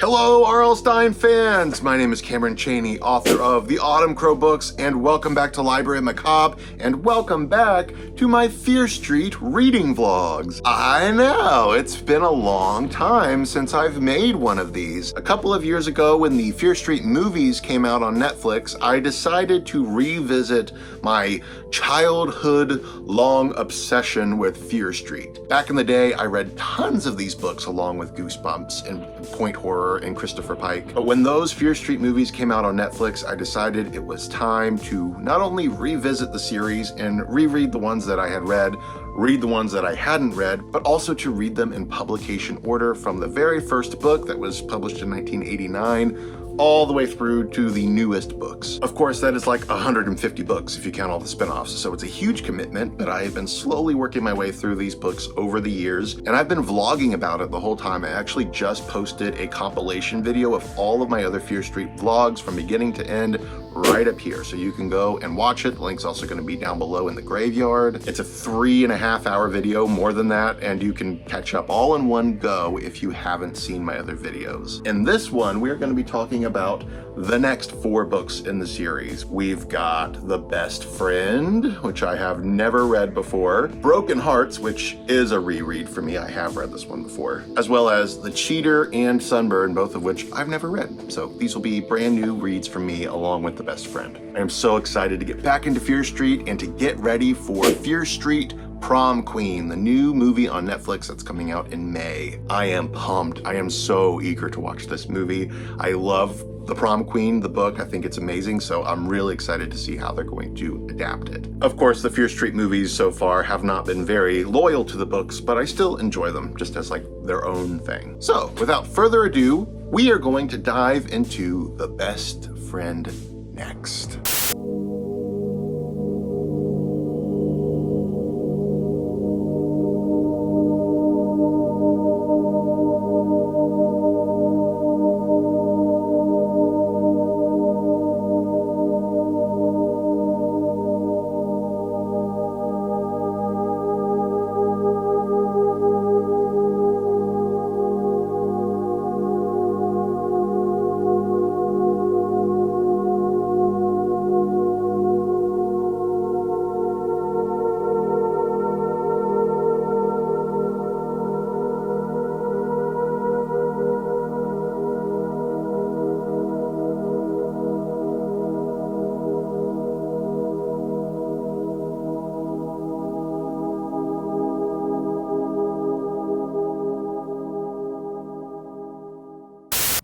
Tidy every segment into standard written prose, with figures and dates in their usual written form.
Hello, R.L. Stine fans! My name is Cameron Chaney, author of the Autumn Crow books, and welcome back to Library Macabre, and welcome back to my Fear Street reading vlogs. I know, it's been a long time since I've made one of these. A couple of years ago, when the Fear Street movies came out on Netflix, I decided to revisit my childhood-long obsession with Fear Street. Back in the day, I read tons of these books along with Goosebumps and Point Horror and Christopher Pike. But when those Fear Street movies came out on Netflix, I decided it was time to not only revisit the series and reread the ones that I had read, read the ones that I hadn't read, but also to read them in publication order from the very first book that was published in 1989 all the way through to the newest books. Of course, that is like 150 books if you count all the spin-offs, so it's a huge commitment, but I have been slowly working my way through these books over the years, and I've been vlogging about it the whole time. I actually just posted a compilation video of all of my other Fear Street vlogs from beginning to end right up here, so you can go and watch it. The link's also going to be down below in the graveyard. It's a 3.5-hour video, more than that, and you can catch up all in one go if you haven't seen my other videos. In this one, we're going to be talking about the next 4 books in the series. We've got The Best Friend, which I have never read before, Broken Hearts, which is a reread for me. I have read this one before, as well as The Cheater and Sunburn, both of which I've never read. So these will be brand new reads from me along with The Best Friend. I am so excited to get back into Fear Street and to get ready for Fear Street Prom Queen, the new movie on Netflix that's coming out in May. I am pumped. I am so eager to watch this movie. I love The Prom Queen, the book. I think it's amazing, so I'm really excited to see how they're going to adapt it. Of course, the Fear Street movies so far have not been very loyal to the books, but I still enjoy them just as like their own thing. So without further ado, we are going to dive into The Best Friend next.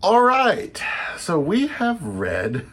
All right, so we have read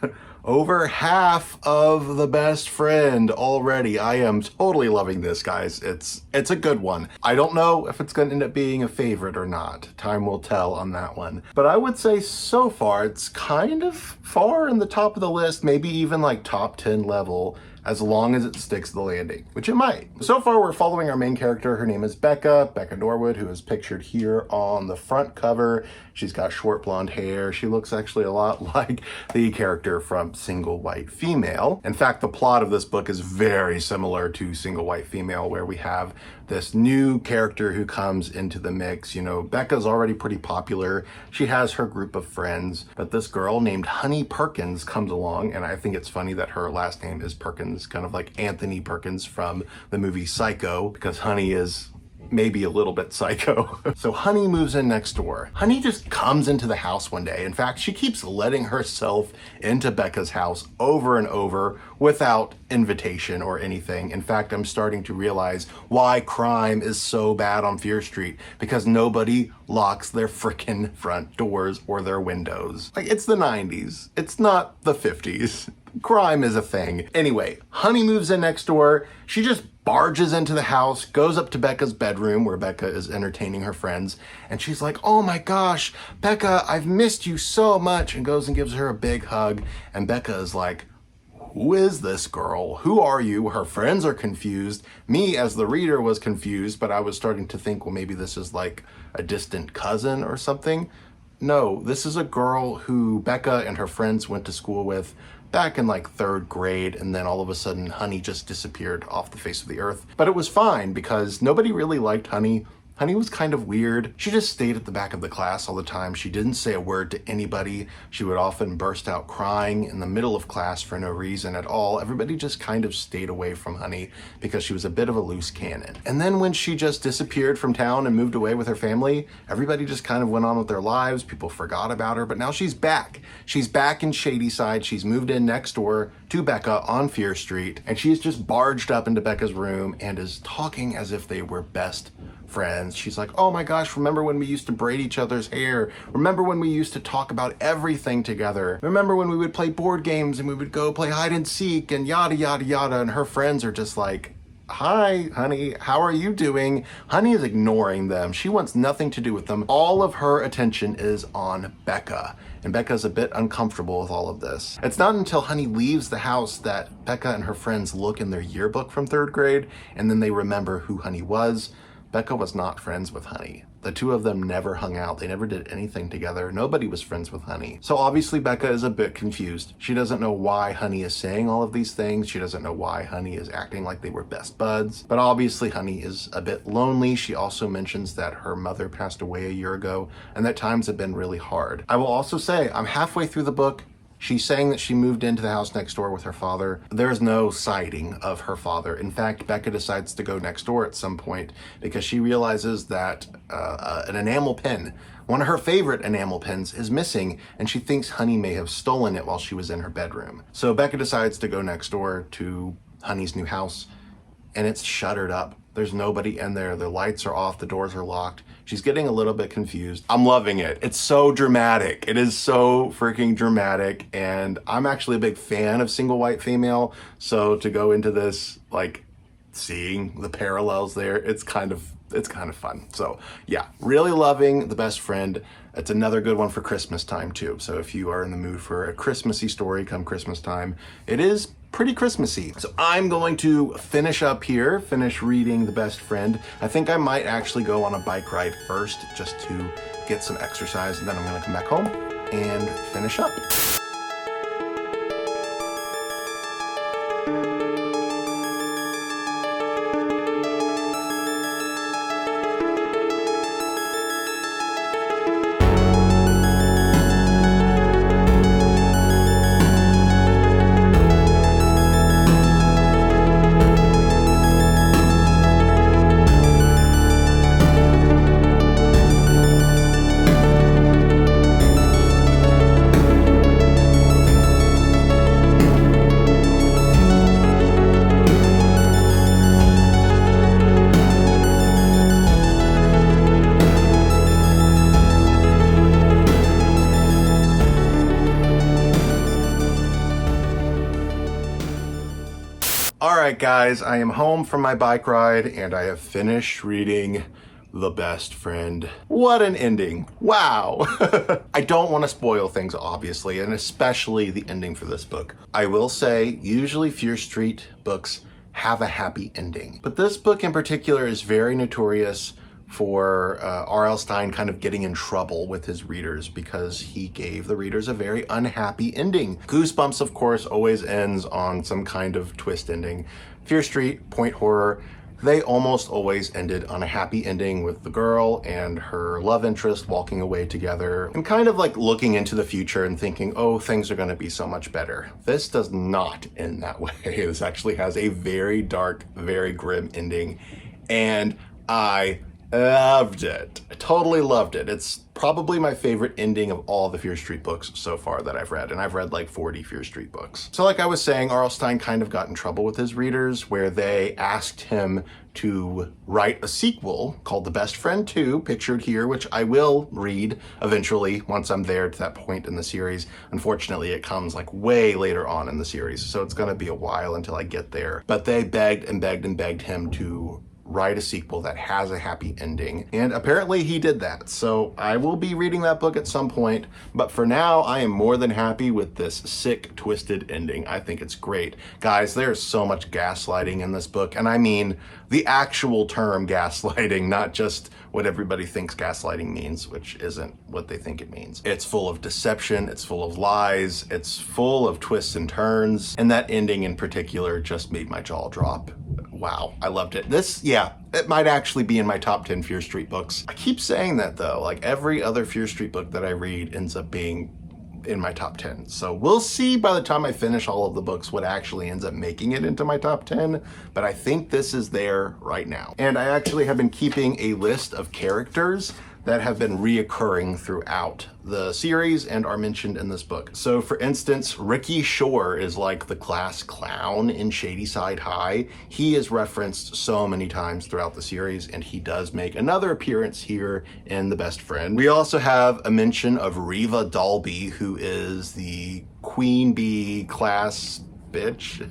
over half of The Best Friend already. I am totally loving this, guys. It's a good one. I don't know if it's going to end up being a favorite or not. Time will tell on that one. But I would say so far, it's kind of far in the top of the list, maybe even like top 10 level, as long as it sticks the landing, which it might. So far, we're following our main character. Her name is Becca Norwood, who is pictured here on the front cover. She's got short blonde hair. She looks actually a lot like the character from Single White Female. In fact, the plot of this book is very similar to Single White Female, where we have this new character who comes into the mix. You know, Becca's already pretty popular. She has her group of friends, but this girl named Honey Perkins comes along, and I think it's funny that her last name is Perkins, kind of like Anthony Perkins from the movie Psycho, because Honey is maybe a little bit psycho. So Honey moves in next door. Honey just comes into the house one day. In fact, she keeps letting herself into Becca's house over and over without invitation or anything. In fact, I'm starting to realize why crime is so bad on Fear Street, because nobody locks their frickin' front doors or their windows. Like, it's the 90s. It's not the 50s. Crime is a thing. Anyway, Honey moves in next door. She just barges into the house, goes up to Becca's bedroom where Becca is entertaining her friends, and she's like, "Oh my gosh, Becca, I've missed you so much," and goes and gives her a big hug. And Becca is like, "Who is this girl? Who are you?" Her friends are confused. Me, as the reader, was confused, but I was starting to think, well, maybe this is like a distant cousin or something. No, this is a girl who Becca and her friends went to school with back in like 3rd grade, and then all of a sudden Honey just disappeared off the face of the earth. But it was fine because nobody really liked Honey Honey was kind of weird. She just stayed at the back of the class all the time. She didn't say a word to anybody. She would often burst out crying in the middle of class for no reason at all. Everybody just kind of stayed away from Honey because she was a bit of a loose cannon. And then when she just disappeared from town and moved away with her family, everybody just kind of went on with their lives. People forgot about her, but now she's back. She's back in Shadyside. She's moved in next door to Becca on Fear Street, and she's just barged up into Becca's room and is talking as if they were best friends. She's like, oh my gosh, remember when we used to braid each other's hair? Remember when we used to talk about everything together? Remember when we would play board games and we would go play hide and seek and yada, yada, yada. And her friends are just like, hi, Honey, how are you doing? Honey is ignoring them. She wants nothing to do with them. All of her attention is on Becca. And Becca's a bit uncomfortable with all of this. It's not until Honey leaves the house that Becca and her friends look in their yearbook from 3rd grade, and then they remember who Honey was. Becca was not friends with Honey. The two of them never hung out. They never did anything together. Nobody was friends with Honey. So obviously Becca is a bit confused. She doesn't know why Honey is saying all of these things. She doesn't know why Honey is acting like they were best buds. But obviously Honey is a bit lonely. She also mentions that her mother passed away a year ago and that times have been really hard. I will also say I'm halfway through the book. She's saying that she moved into the house next door with her father. There's no sighting of her father. In fact, Becca decides to go next door at some point because she realizes that an enamel pen, one of her favorite enamel pens, is missing, and she thinks Honey may have stolen it while she was in her bedroom. So Becca decides to go next door to Honey's new house, and it's shuttered up. There's nobody in there. The lights are off. The doors are locked. She's getting a little bit confused. I'm loving it. It's so dramatic. It is so freaking dramatic. And I'm actually a big fan of single white female. So to go into this, like seeing the parallels there, it's kind of fun. So yeah, really loving The Best Friend. It's another good one for Christmas time too. So if you are in the mood for a Christmassy story come Christmas time, it is pretty Christmassy. So I'm going to finish up here, finish reading The Best Friend. I think I might actually go on a bike ride first just to get some exercise, and then I'm gonna come back home and finish up. Alright guys, I am home from my bike ride and I have finished reading The Best Friend. What an ending. Wow. I don't want to spoil things obviously, and especially the ending for this book. I will say, usually Fear Street books have a happy ending. But this book in particular is very notorious for R.L. Stine kind of getting in trouble with his readers because he gave the readers a very unhappy ending. Goosebumps, of course, always ends on some kind of twist ending. Fear Street, Point Horror, they almost always ended on a happy ending with the girl and her love interest walking away together and kind of like looking into the future and thinking, oh, things are going to be so much better. This does not end that way. This actually has a very dark, very grim ending, and I loved it. I totally loved it. It's probably my favorite ending of all the Fear Street books so far that I've read, and I've read like 40 Fear Street books. So like I was saying, R.L. Stine kind of got in trouble with his readers where they asked him to write a sequel called The Best Friend 2, pictured here, which I will read eventually once I'm there to that point in the series. Unfortunately, it comes like way later on in the series, so it's gonna be a while until I get there. But they begged and begged and begged him to write a sequel that has a happy ending, and apparently he did that. So I will be reading that book at some point, but for now I am more than happy with this sick, twisted ending. I think it's great. Guys, there's so much gaslighting in this book, and I mean the actual term gaslighting, not just what everybody thinks gaslighting means, which isn't what they think it means. It's full of deception, it's full of lies, it's full of twists and turns, and that ending in particular just made my jaw drop wow, I loved it. This, yeah, it might actually be in my top 10 Fear Street books. I keep saying that though, like every other Fear Street book that I read ends up being in my top 10. So we'll see by the time I finish all of the books what actually ends up making it into my top 10, but I think this is there right now. And I actually have been keeping a list of characters that have been reoccurring throughout the series and are mentioned in this book. So for instance, Ricky Shore is like the class clown in Shadyside High. He is referenced so many times throughout the series, and he does make another appearance here in The Best Friend. We also have a mention of Reva Dalby, who is the queen bee class bitch.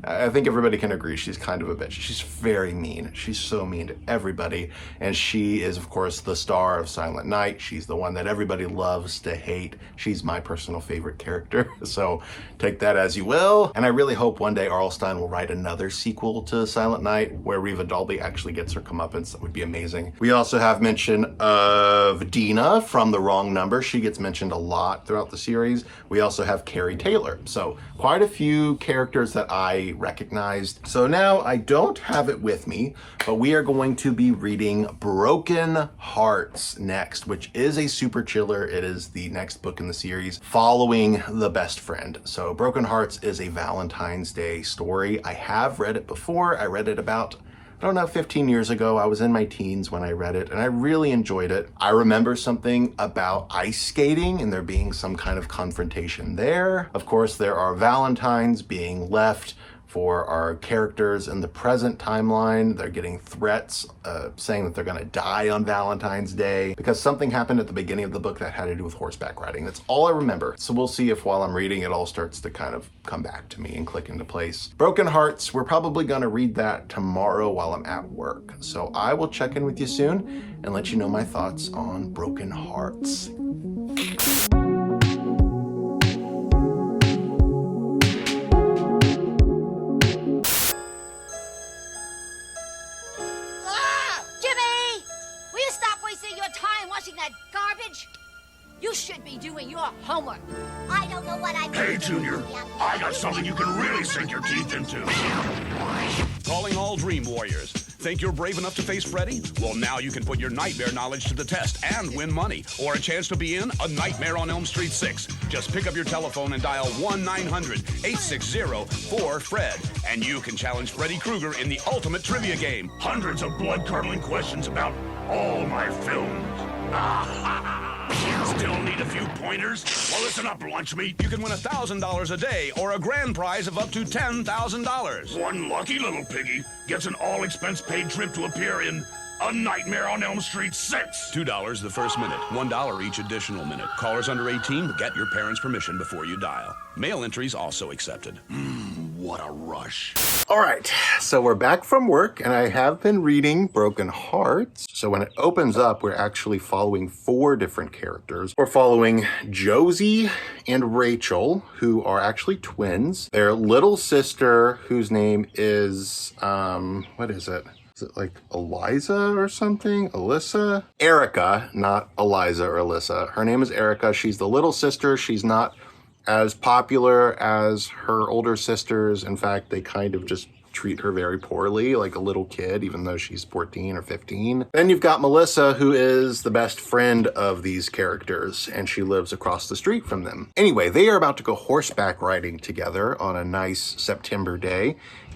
I think everybody can agree she's kind of a bitch. She's very mean. She's so mean to everybody. And she is, of course, the star of Silent Night. She's the one that everybody loves to hate. She's my personal favorite character. So take that as you will. And I really hope one day R.L. Stine will write another sequel to Silent Night where Reva Dalby actually gets her comeuppance. That would be amazing. We also have mention of Dina from The Wrong Number. She gets mentioned a lot throughout the series. We also have Carrie Taylor. So quite a few characters that I recognized. So now I don't have it with me, but we are going to be reading Broken Hearts next, which is a super chiller. It is the next book in the series following The Best Friend. So Broken Hearts is a Valentine's Day story. I have read it before. I read it about, I don't know, 15 years ago. I was in my teens when I read it, and I really enjoyed it. I remember something about ice skating and there being some kind of confrontation there. Of course, there are Valentines being left for our characters in the present timeline. They're getting threats saying that they're gonna die on Valentine's Day because something happened at the beginning of the book that had to do with horseback riding. That's all I remember. So we'll see if while I'm reading it all starts to kind of come back to me and click into place. Broken Hearts, we're probably gonna read that tomorrow while I'm at work. So I will check in with you soon and let you know my thoughts on Broken Hearts. You should be doing your homework. I don't know what I'm Hey, doing. Junior, I got something you can really sink your teeth into. Calling all Dream Warriors. Think you're brave enough to face Freddy? Well, now you can put your nightmare knowledge to the test and win money or a chance to be in A Nightmare on Elm Street 6. Just pick up your telephone and dial 1-900-860-4FRED, and you can challenge Freddy Krueger in the ultimate trivia game. Hundreds of blood-curdling questions about all my films. Still need a few pointers? Well, listen up, lunch meat. You can win $1,000 a day or a grand prize of up to $10,000. One lucky little piggy gets an all-expense-paid trip to appear in A Nightmare on Elm Street 6. $2 the first minute, $1 each additional minute. Callers under 18, get your parents' permission before you dial. Mail entries also accepted. What a rush. All right, so we're back from work and I have been reading Broken Hearts. So when it opens up, we're actually following 4 different characters. We're following Josie and Rachel, who are actually twins. Their little sister, whose name is, what is it? Is it like Eliza or something? Alyssa? Erica, not Eliza or Alyssa. Her name is Erica. She's the little sister. She's not as popular as her older sisters. In fact, they kind of just treat her very poorly, like a little kid, even though she's 14 or 15. Then you've got Melissa, who is the best friend of these characters, and she lives across the street from them. Anyway, they are about to go horseback riding together on a nice September day,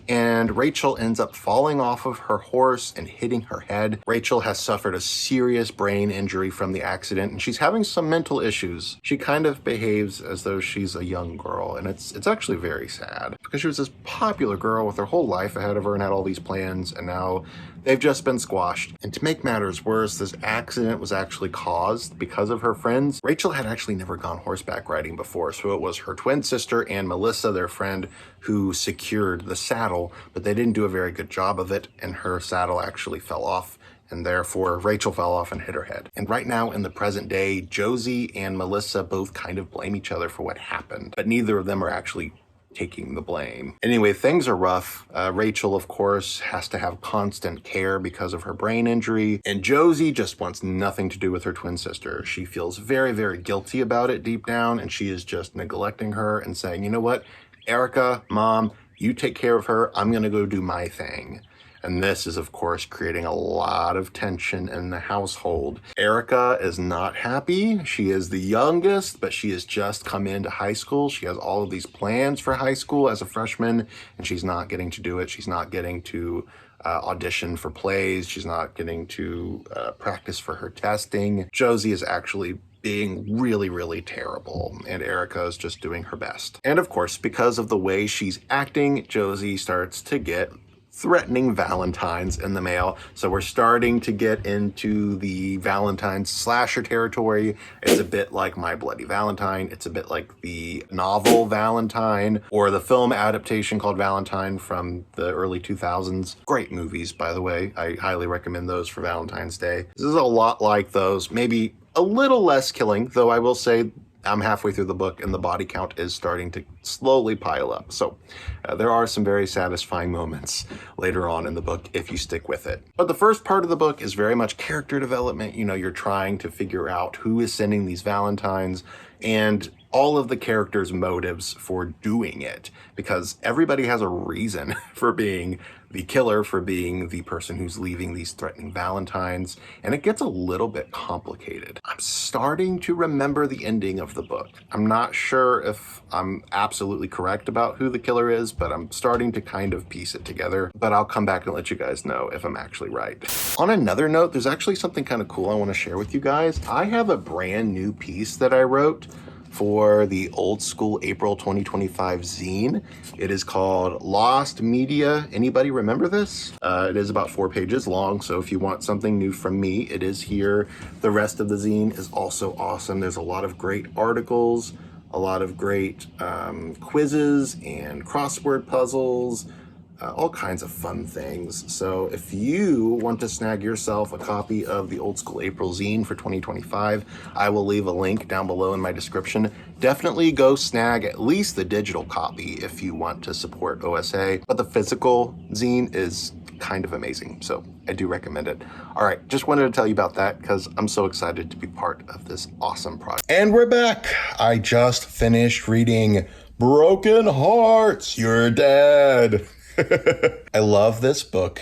and Rachel ends up falling off of her horse and hitting her head. Rachel has suffered a serious brain injury from the accident, and she's having some mental issues. She kind of behaves as though she's a young girl, and it's actually very sad because she was this popular girl with her whole life ahead of her and had all these plans, and now they've just been squashed. And to make matters worse, this accident was actually caused because of her friends. Rachel had actually never gone horseback riding before, so it was her twin sister and Melissa, their friend, who secured the saddle, but they didn't do a very good job of it, and her saddle actually fell off, and therefore Rachel fell off and hit her head. And right now in the present day, Josie and Melissa both kind of blame each other for what happened, but neither of them are actually taking the blame. Anyway, things are rough. Rachel, of course, has to have constant care because of her brain injury, and Josie just wants nothing to do with her twin sister. She feels very, very guilty about it deep down, and she is just neglecting her and saying, you know what, Erica, Mom, You take care of her. I'm going to go do my thing. And this is, of course, creating a lot of tension in the household. Erica is not happy. She is the youngest, but she has just come into high school. She has all of these plans for high school as a freshman, and she's not getting to do it. She's not getting to audition for plays. She's not getting to practice for her testing. Josie is actually being really, really terrible, and Erica is just doing her best. And of course, because of the way she's acting, Josie starts to get threatening Valentines in the mail. So we're starting to get into the Valentine's slasher territory. It's a bit like My Bloody Valentine. It's a bit like the novel Valentine or the film adaptation called Valentine from the early 2000s. Great movies, by the way. I highly recommend those for Valentine's Day. This is a lot like those, maybe a little less killing, though I will say I'm halfway through the book and the body count is starting to slowly pile up. So there are some very satisfying moments later on in the book if you stick with it. But the first part of the book is very much character development. You know, you're trying to figure out who is sending these Valentines and all of the characters' motives for doing it, because everybody has a reason for being the killer, for being the person who's leaving these threatening Valentines, and it gets a little bit complicated. I'm starting to remember the ending of the book. I'm not sure if I'm absolutely correct about who the killer is, but I'm starting to kind of piece it together, but I'll come back and let you guys know if I'm actually right. On another note, there's actually something kind of cool I want to share with you guys. I have a brand new piece that I wrote for the Old School April 2025 zine. It is called Lost Media. Anybody remember this? It is about 4 pages long, so if you want something new from me, it is here. The rest of the zine is also awesome. There's a lot of great articles, a lot of great quizzes and crossword puzzles, all kinds of fun things. So if you want to snag yourself a copy of the Old School April zine for 2025, I will leave a link down below in my description. Definitely go snag at least the digital copy if you want to support OSA, but the physical zine is kind of amazing, so I do recommend it. All right, just wanted to tell you about that because I'm so excited to be part of this awesome project. And we're back. I just finished reading Broken Hearts, You're Dead. I love this book,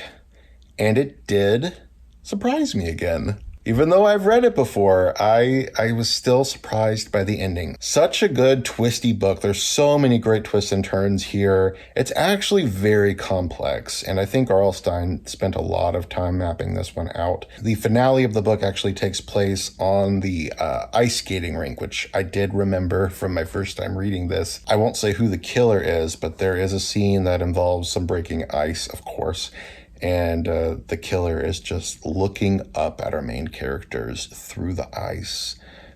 and it did surprise me again. Even though I've read it before, I was still surprised by the ending. Such a good twisty book. There's so many great twists and turns here. It's actually very complex, and I think R.L. Stine spent a lot of time mapping this one out. The finale of the book actually takes place on the ice skating rink, which I did remember from my first time reading this. I won't say who the killer is, but there is a scene that involves some breaking ice, of course. And the killer is just looking up at our main characters through the ice.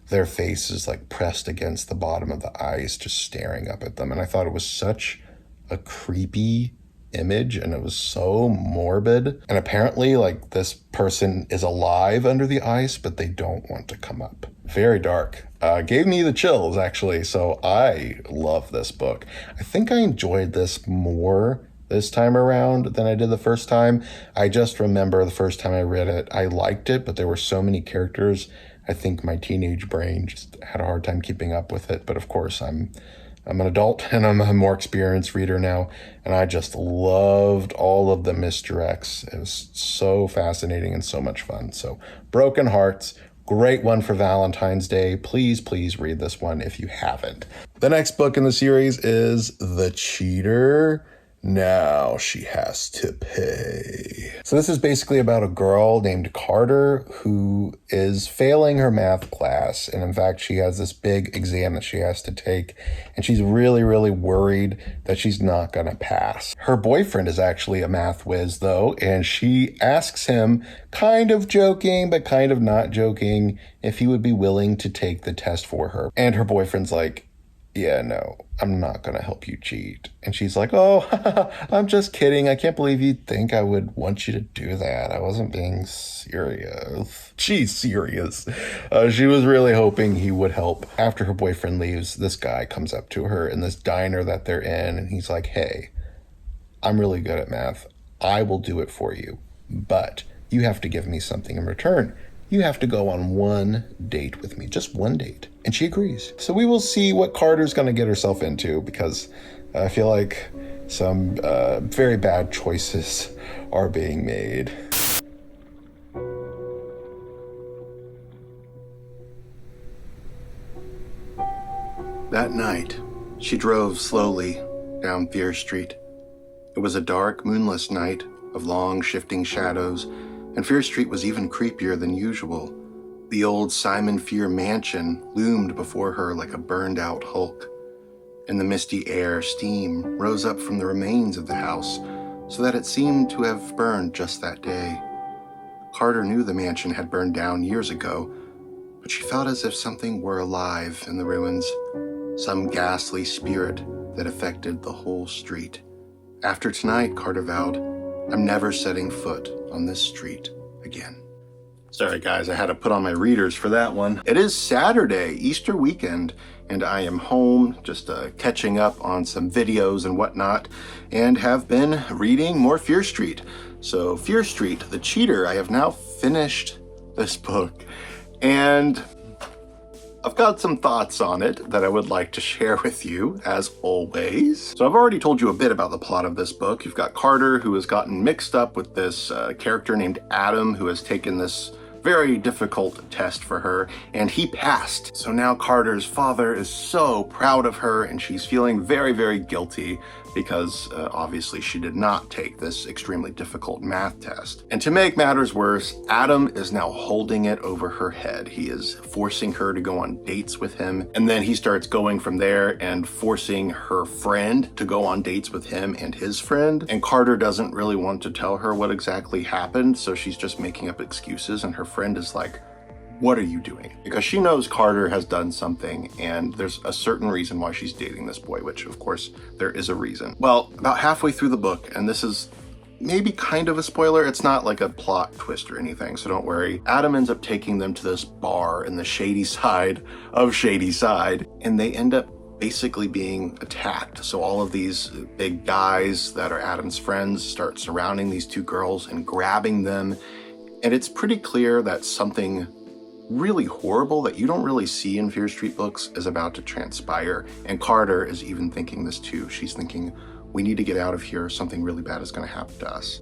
Their face is like pressed against the bottom of the ice, just staring up at them. And I thought it was such a creepy image, and it was so morbid. And apparently, like, this person is alive under the ice, but they don't want to come up. Very dark. Gave me the chills, actually. So I love this book. I think I enjoyed this more this time around than I did the first time. I just remember the first time I read it, I liked it, but there were so many characters. I think my teenage brain just had a hard time keeping up with it. But of course, I'm an adult and I'm a more experienced reader now. And I just loved all of the misdirects. It was so fascinating and so much fun. So Broken Hearts, great one for Valentine's Day. Please, please read this one if you haven't. The next book in the series is The Cheater. Now she has to pay. So this is basically about a girl named Carter who is failing her math class. And in fact, she has this big exam that she has to take. And she's really, really worried that she's not going to pass. Her boyfriend is actually a math whiz, though. And she asks him, kind of joking, but kind of not joking, if he would be willing to take the test for her. And her boyfriend's like, yeah, no, I'm not going to help you cheat. And she's like, oh, I'm just kidding. I can't believe you'd think I would want you to do that. I wasn't being serious. She's serious. She was really hoping he would help. After her boyfriend leaves, this guy comes up to her in this diner that they're in. And he's like, hey, I'm really good at math. I will do it for you. But you have to give me something in return. You have to go on one date with me, just one date. And she agrees. So we will see what Carter's going to get herself into, because I feel like Some very bad choices are being made. That night, she drove slowly down Fear Street. It was a dark, moonless night of long, shifting shadows, and Fear Street was even creepier than usual. The old Simon Fear mansion loomed before her like a burned-out hulk. In the misty air, steam rose up from the remains of the house, so that it seemed to have burned just that day. Carter knew the mansion had burned down years ago, but she felt as if something were alive in the ruins, some ghastly spirit that affected the whole street. After tonight, Carter vowed, I'm never setting foot on this street again. Sorry guys, I had to put on my readers for that one. It is Saturday, Easter weekend, and I am home just catching up on some videos and whatnot, and have been reading more Fear Street. So Fear Street, The Cheater, I have now finished this book, and I've got some thoughts on it that I would like to share with you, as always. So I've already told you a bit about the plot of this book. You've got Carter, who has gotten mixed up with this character named Adam, who has taken this very difficult test for her, and he passed. So now Carter's father is so proud of her, and she's feeling very, very guilty because obviously she did not take this extremely difficult math test. And to make matters worse, Adam is now holding it over her head. He is forcing her to go on dates with him, and then he starts going from there and forcing her friend to go on dates with him and his friend. And Carter doesn't really want to tell her what exactly happened, so she's just making up excuses, and her friend is like, what are you doing? Because she knows Carter has done something, and there's a certain reason why she's dating this boy, which of course there is a reason. Well, about halfway through the book, and this is maybe kind of a spoiler, it's not like a plot twist or anything, so don't worry. Adam ends up taking them to this bar in the shady side of Shady Side, and they end up basically being attacked. So all of these big guys that are Adam's friends start surrounding these two girls and grabbing them, and it's pretty clear that something really horrible that you don't really see in Fear Street books is about to transpire. And Carter is even thinking this too. She's thinking, we need to get out of here. Something really bad is going to happen to us.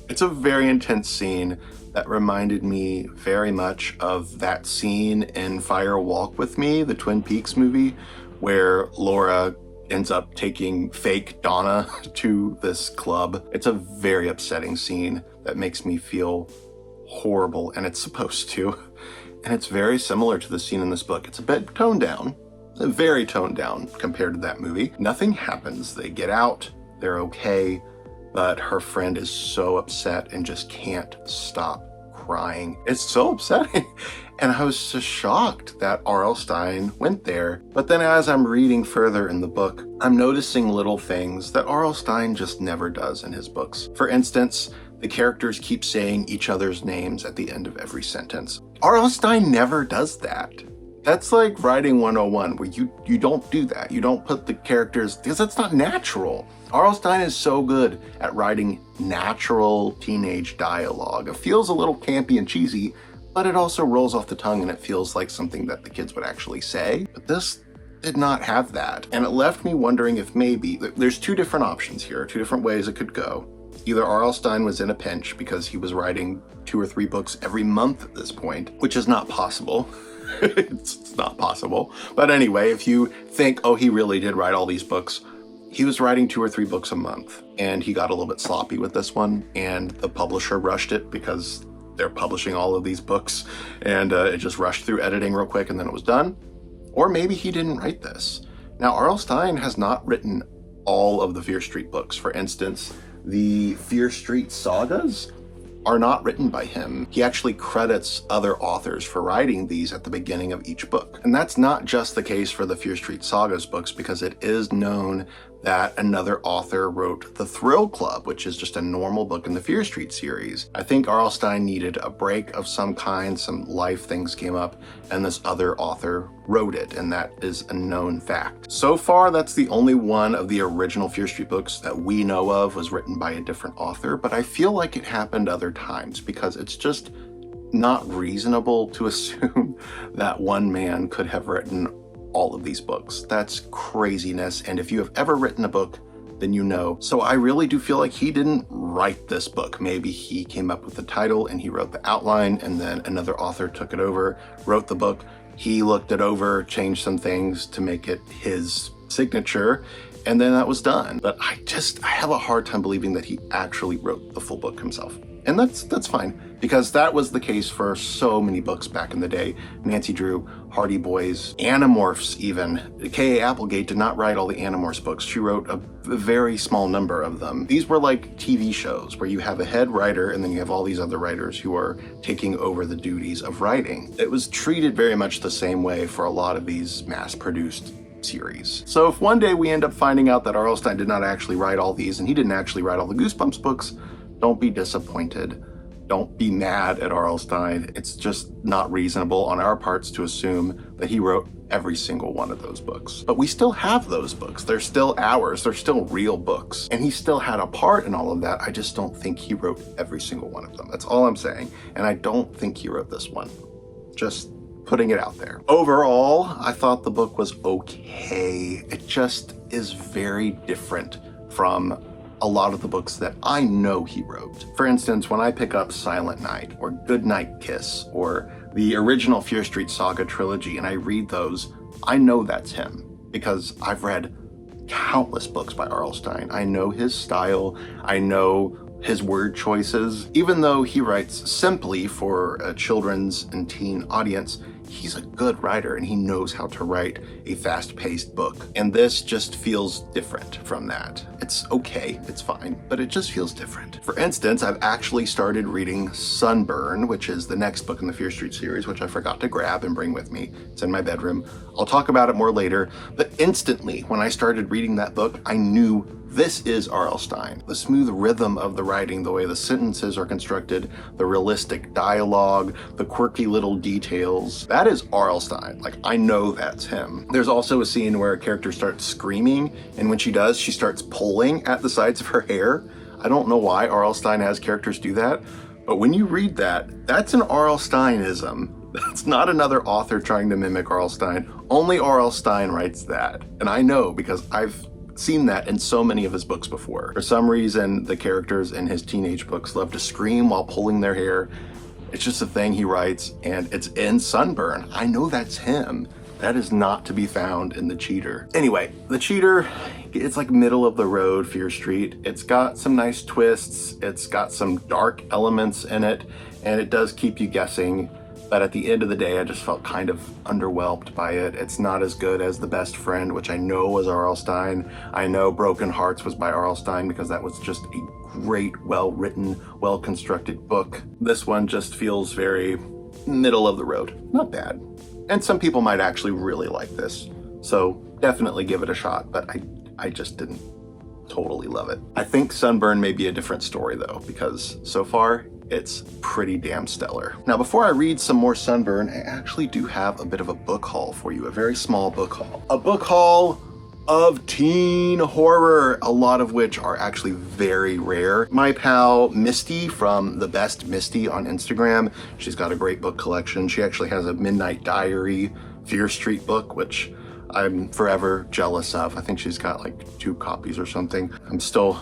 It's a very intense scene that reminded me very much of that scene in Fire Walk With Me, the Twin Peaks movie, where Laura ends up taking fake Donna to this club. It's a very upsetting scene that makes me feel horrible, and it's supposed to. And it's very similar to the scene in this book. It's a bit toned down, very toned down compared to that movie. Nothing happens. They get out, they're okay, but her friend is so upset and just can't stop crying. It's so upsetting. And I was just shocked that R.L. Stine went there. But then as I'm reading further in the book, I'm noticing little things that R.L. Stine just never does in his books. For instance, the characters keep saying each other's names at the end of every sentence. R.L. Stine never does that. That's like writing 101, where you don't do that. You don't put the characters, because that's not natural. R.L. Stine is so good at writing natural teenage dialogue. It feels a little campy and cheesy, but it also rolls off the tongue and it feels like something that the kids would actually say. But this did not have that. And it left me wondering if maybe, there's two different options here, two different ways it could go. Either R.L. Stine was in a pinch because he was writing 2 or 3 books every month at this point, which is not possible. It's not possible. But anyway, if you think, oh, he really did write all these books, he was writing 2 or 3 books a month, and he got a little bit sloppy with this one, and the publisher rushed it because they're publishing all of these books, and it just rushed through editing real quick, and then it was done. Or maybe he didn't write this. Now, R.L. Stine has not written all of the Fear Street books. For instance, the Fear Street sagas are not written by him. He actually credits other authors for writing these at the beginning of each book. And that's not just the case for the Fear Street Sagas books, because it is known that another author wrote The Thrill Club, which is just a normal book in the Fear Street series. I think R.L. Stine needed a break of some kind, some life things came up, and this other author wrote it, and that is a known fact. So far, that's the only one of the original Fear Street books that we know of was written by a different author, but I feel like it happened other times because it's just not reasonable to assume that one man could have written all of these books. That's craziness. And if you have ever written a book then you know. So I really do feel like he didn't write this book. Maybe he came up with the title and he wrote the outline, and then another author took it over, wrote the book. He looked it over, changed some things to make it his signature, and then that was done. But I have a hard time believing that he actually wrote the full book himself. And that's fine, because that was the case for so many books back in the day. Nancy Drew, Hardy Boys, Animorphs even. K.A. Applegate did not write all the Animorphs books. She wrote a very small number of them. These were like TV shows where you have a head writer and then you have all these other writers who are taking over the duties of writing. It was treated very much the same way for a lot of these mass-produced series. So if one day we end up finding out that R.L. Stine did not actually write all these and he didn't actually write all the Goosebumps books, don't be disappointed. Don't be mad at R.L. Stine. It's just not reasonable on our parts to assume that he wrote every single one of those books. But we still have those books. They're still ours. They're still real books. And he still had a part in all of that. I just don't think he wrote every single one of them. That's all I'm saying. And I don't think he wrote this one. Just putting it out there. Overall, I thought the book was okay. It just is very different from a lot of the books that I know he wrote. For instance, when I pick up Silent Night or Goodnight Kiss or the original Fear Street Saga trilogy and I read those, I know that's him because I've read countless books by R.L. Stine. I know his style. I know his word choices. Even though he writes simply for a children's and teen audience, he's a good writer and he knows how to write a fast-paced book. And this just feels different from that. It's okay, it's fine, but it just feels different. For instance, I've actually started reading Sunburn, which is the next book in the Fear Street series, which I forgot to grab and bring with me. It's in my bedroom. I'll talk about it more later, but instantly when I started reading that book, I knew this is R.L. Stine. The smooth rhythm of the writing, the way the sentences are constructed, the realistic dialogue, the quirky little details, that is R.L. Stine. Like, I know that's him. There's also a scene where a character starts screaming, and when she does, she starts pulling at the sides of her hair. I don't know why R.L. Stine has characters do that, but when you read that, that's an R.L. Stine-ism. That's not another author trying to mimic R.L. Stine. Only R.L. Stine writes that. And I know because I've seen that in so many of his books before. For some reason, the characters in his teenage books love to scream while pulling their hair. It's just a thing he writes, and it's in Sunburn. I know that's him. That is not to be found in The Cheater. Anyway, The Cheater, it's like middle of the road Fear Street. It's got some nice twists. It's got some dark elements in it, and it does keep you guessing. But at the end of the day, I just felt kind of underwhelmed by it. It's not as good as The Best Friend, which I know was R.L. Stine. I know Broken Hearts was by R.L. Stine because that was just a great, well-written, well-constructed book. This one just feels very middle of the road. Not bad. And some people might actually really like this. So definitely give it a shot, but I just didn't totally love it. I think Sunburn may be a different story though, because so far, it's pretty damn stellar. Now, before I read some more Sunburn, I actually do have a bit of a book haul for you, a very small book haul. A book haul of teen horror, a lot of which are actually very rare. My pal Misty from The Best Misty on Instagram, she's got a great book collection. She actually has a Midnight Diary Fear Street book, which I'm forever jealous of. I think she's got like 2 copies or something. I'm still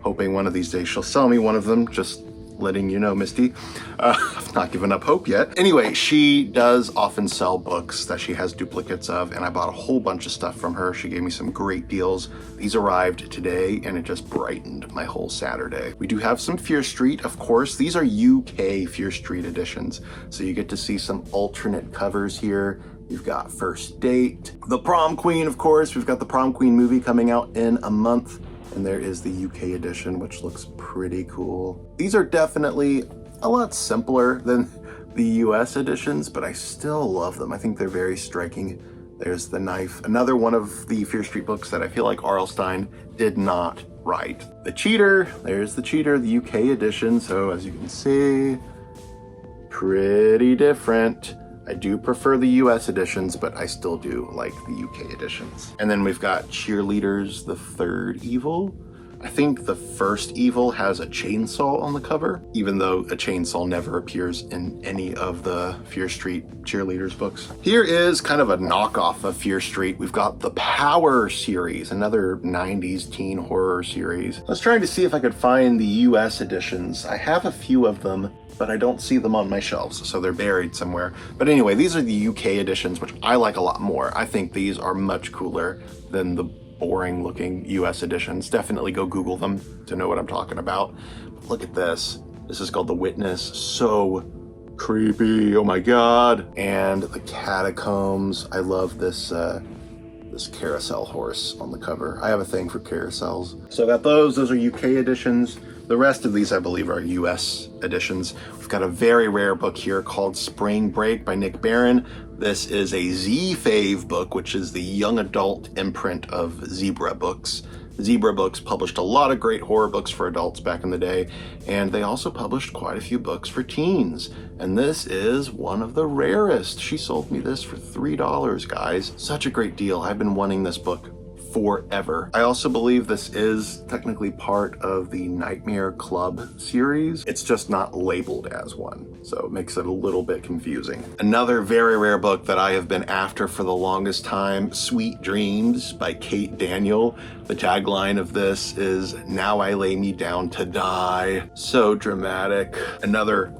hoping one of these days she'll sell me one of them, just letting you know, Misty. I've not given up hope yet. Anyway, she does often sell books that she has duplicates of, and I bought a whole bunch of stuff from her. She gave me some great deals. These arrived today, and it just brightened my whole Saturday. We do have some Fear Street, of course. These are UK Fear Street editions, so you get to see some alternate covers here. You've got First Date. The Prom Queen, of course. We've got the Prom Queen movie coming out in a month. And there is the UK edition, which looks pretty cool. These are definitely a lot simpler than the US editions, but I still love them. I think they're very striking. There's the knife. Another one of the Fear Street books that I feel like R.L. Stine did not write. The Cheater. There's the Cheater, the UK edition. So as you can see, pretty different. I do prefer the US editions, but I still do like the UK editions. And then we've got Cheerleaders, the Third Evil. I think the first Evil has a chainsaw on the cover, even though a chainsaw never appears in any of the Fear Street cheerleaders books. Here is kind of a knockoff of Fear Street. We've got the Power series, another 90s teen horror series. I was trying to see if I could find the US editions. I have a few of them, but I don't see them on my shelves, so they're buried somewhere. But anyway, these are the UK editions, which I like a lot more. I think these are much cooler than the boring looking US editions. Definitely go Google them to know what I'm talking about. But look at this. This is called The Witness. So creepy, oh my God. And the Catacombs. I love this this carousel horse on the cover. I have a thing for carousels. So I got those are UK editions. The rest of these, I believe, are US editions. We've got a very rare book here called Spring Break by Nick Barron. This is a Z-Fave book, which is the young adult imprint of Zebra Books. Zebra Books published a lot of great horror books for adults back in the day, and they also published quite a few books for teens. And this is one of the rarest. She sold me this for $3, guys. Such a great deal. I've been wanting this book forever. I also believe this is technically part of the Nightmare Club series. It's just not labeled as one, so it makes it a little bit confusing. Another very rare book that I have been after for the longest time, Sweet Dreams by Kate Daniel. The tagline of this is, "Now I lay me down to die." So dramatic. Another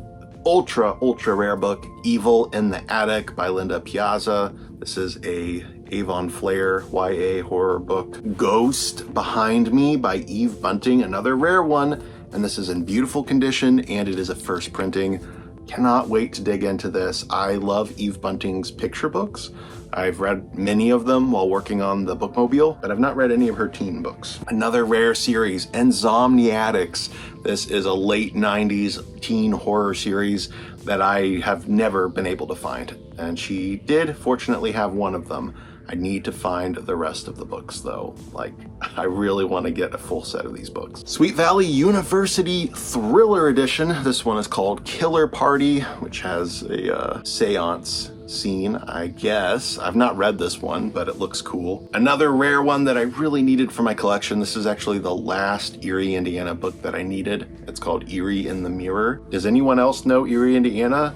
ultra rare book, Evil in the Attic by Linda Piazza. This is a Avon Flair YA horror book. Ghost Behind Me by Eve Bunting, another rare one, and this is in beautiful condition, and it is a first printing. Cannot wait to dig into this. I love Eve Bunting's picture books. I've read many of them while working on the Bookmobile, but I've not read any of her teen books. Another rare series, Insomniatics. This is a late 90s teen horror series that I have never been able to find, and she did fortunately have one of them. I need to find the rest of the books though. Like, I really want to get a full set of these books. Sweet Valley University Thriller Edition. This one is called Killer Party, which has a seance scene, I guess. I've not read this one, but it looks cool. Another rare one that I really needed for my collection. This is actually the last Erie, Indiana book that I needed. It's called Eerie in the Mirror. Does anyone else know Eerie, Indiana?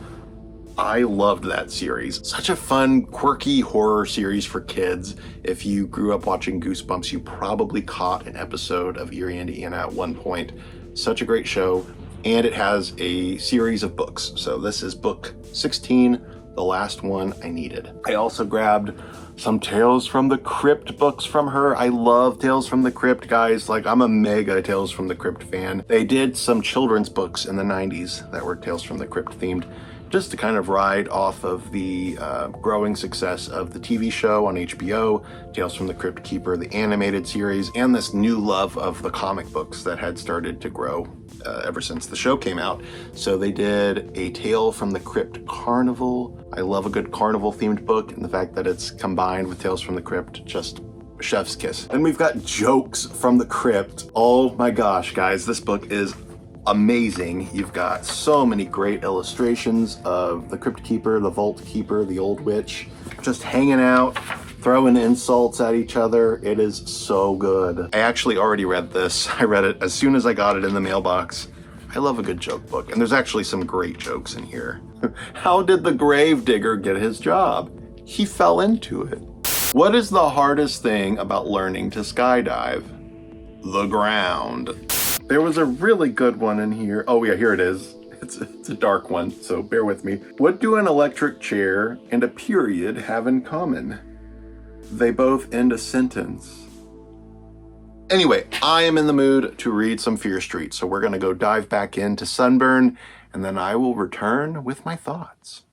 I loved that series. Such a fun, quirky horror series for kids. If you grew up watching Goosebumps, you probably caught an episode of Eerie, Indiana at one point. Such a great show, and it has a series of books. So this is book 16, the last one I needed. I also grabbed some Tales from the Crypt books from her. I love Tales from the Crypt, guys. Like, I'm a mega Tales from the Crypt fan. They did some children's books in the 90s that were Tales from the Crypt themed, just to kind of ride off of the growing success of the TV show on HBO, Tales from the Crypt Keeper, the animated series, and this new love of the comic books that had started to grow ever since the show came out. So they did a Tale from the Crypt Carnival. I love a good carnival themed book, and the fact that it's combined with Tales from the Crypt, just chef's kiss. And we've got Jokes from the Crypt. Oh my gosh, guys, this book is amazing. You've got so many great illustrations of the Crypt Keeper, the Vault Keeper, the Old Witch, just hanging out, throwing insults at each other. It is so good. I actually already read this. I read it as soon as I got it in the mailbox. I love a good joke book, and there's actually some great jokes in here. How did the gravedigger get his job? He fell into it. What is the hardest thing about learning to skydive? The ground. There was a really good one in here. Oh yeah, here it is. It's a dark one, so bear with me. What do an electric chair and a period have in common? They both end a sentence. Anyway, I am in the mood to read some Fear Street, so we're gonna go dive back into Sunburn, and then I will return with my thoughts.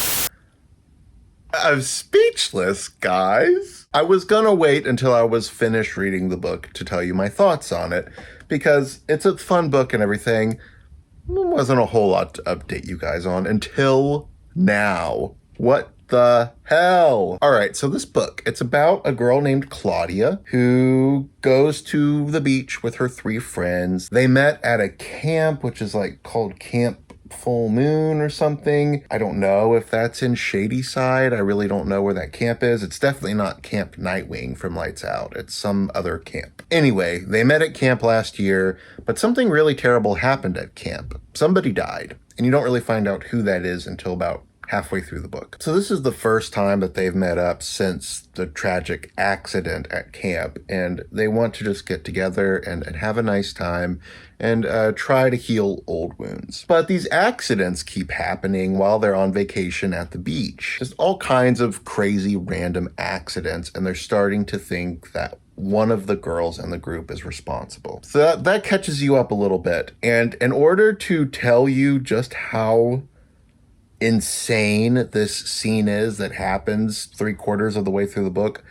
I'm speechless, guys. I was gonna wait until I was finished reading the book to tell you my thoughts on it, because it's a fun book and everything. There wasn't a whole lot to update you guys on until now. What the hell? All right, so this book, it's about a girl named Claudia who goes to the beach with her 3 friends. They met at a camp, which is like called Camp full moon or something. I don't know if that's in Shadyside. I really don't know where that camp is. It's definitely not Camp Nightwing from Lights Out. It's some other camp. Anyway, they met at camp last year, but something really terrible happened at camp. Somebody died, and you don't really find out who that is until about halfway through the book. So this is the first time that they've met up since the tragic accident at camp, and they want to just get together and have a nice time and try to heal old wounds. But these accidents keep happening while they're on vacation at the beach. Just all kinds of crazy random accidents, and they're starting to think that one of the girls in the group is responsible. So that catches you up a little bit. And in order to tell you just how insane this scene is that happens 3/4 of the way through the book,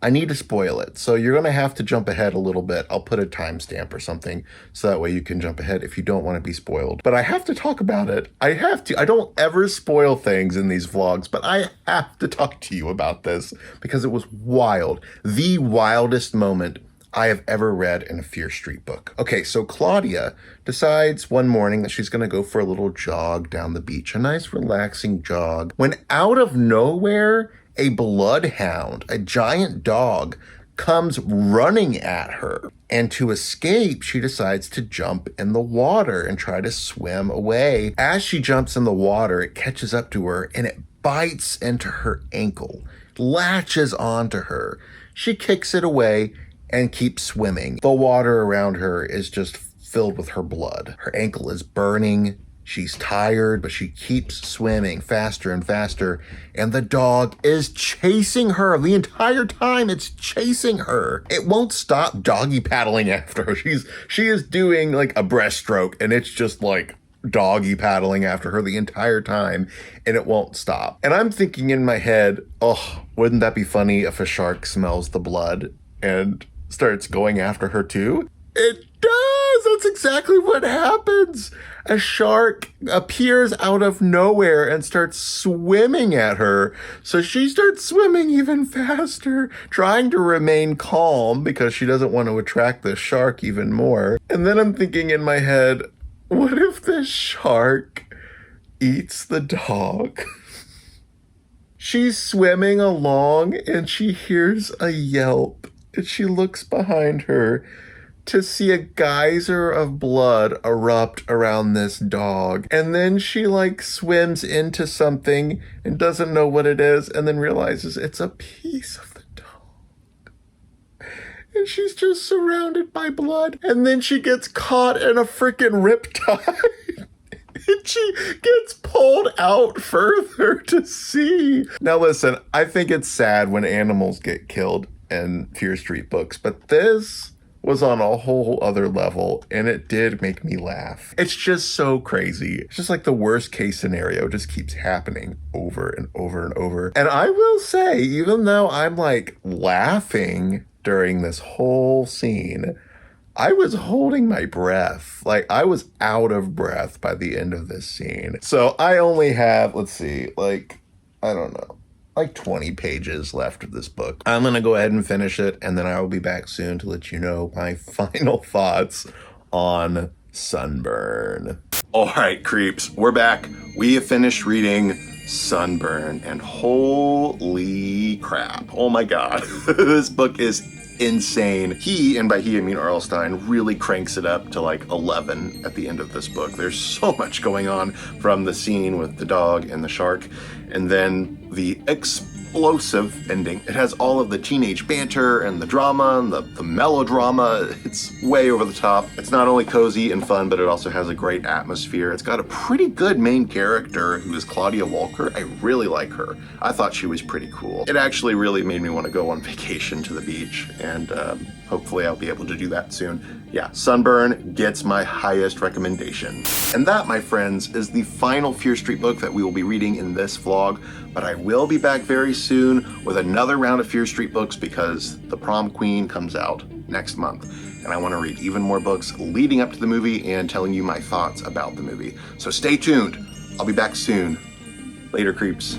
I need to spoil it. So you're going to have to jump ahead a little bit. I'll put a timestamp or something so that way you can jump ahead if you don't want to be spoiled. But I have to talk about it. I have to. I don't ever spoil things in these vlogs, but I have to talk to you about this because it was wild. The wildest moment I have ever read in a Fear Street book. Okay, so Claudia decides one morning that she's going to go for a little jog down the beach, a nice relaxing jog, when out of nowhere, a bloodhound, a giant dog, comes running at her. And to escape, she decides to jump in the water and try to swim away. As she jumps in the water, it catches up to her and it bites into her ankle, latches onto her. She kicks it away and keeps swimming. The water around her is just filled with her blood. Her ankle is burning. She's tired, but she keeps swimming faster and faster. And the dog is chasing her the entire time. It's chasing her. It won't stop doggy paddling after her. She is doing like a breaststroke, and it's just like doggy paddling after her the entire time, and it won't stop. And I'm thinking in my head, oh, wouldn't that be funny if a shark smells the blood and starts going after her too? It does! That's exactly what happens. A shark appears out of nowhere and starts swimming at her. So she starts swimming even faster, trying to remain calm because she doesn't want to attract the shark even more. And then I'm thinking in my head, what if the shark eats the dog? She's swimming along and she hears a yelp. And she looks behind her to see a geyser of blood erupt around this dog. And then she like swims into something and doesn't know what it is and then realizes it's a piece of the dog. And she's just surrounded by blood. And then she gets caught in a freaking riptide. And she gets pulled out further to sea. Now listen, I think it's sad when animals get killed in Fear Street books, but this was on a whole other level, and it did make me laugh. It's just so crazy. It's just like the worst case scenario just keeps happening over and over and over. And I will say, even though I'm like laughing during this whole scene, I was holding my breath. Like I was out of breath by the end of this scene. So I only have, let's see, like, I don't know, like 20 pages left of this book. I'm going to go ahead and finish it, and then I will be back soon to let you know my final thoughts on Sunburn. All right, creeps, we're back. We have finished reading Sunburn, and holy crap. Oh my God, this book is insane. He, and by he I mean R.L. Stine, really cranks it up to like 11 at the end of this book. There's so much going on, from the scene with the dog and the shark, and then the explosive ending. It has all of the teenage banter and the drama and the melodrama. It's way over the top. It's not only cozy and fun, but it also has a great atmosphere. It's got a pretty good main character who is Claudia Walker. I really like her. I thought she was pretty cool. It actually really made me want to go on vacation to the beach, and hopefully I'll be able to do that soon. Yeah, Sunburn gets my highest recommendation. And that, my friends, is the final Fear Street book that we will be reading in this vlog, but I will be back very soon with another round of Fear Street books because The Prom Queen comes out next month. And I want to read even more books leading up to the movie and telling you my thoughts about the movie. So stay tuned. I'll be back soon. Later, creeps.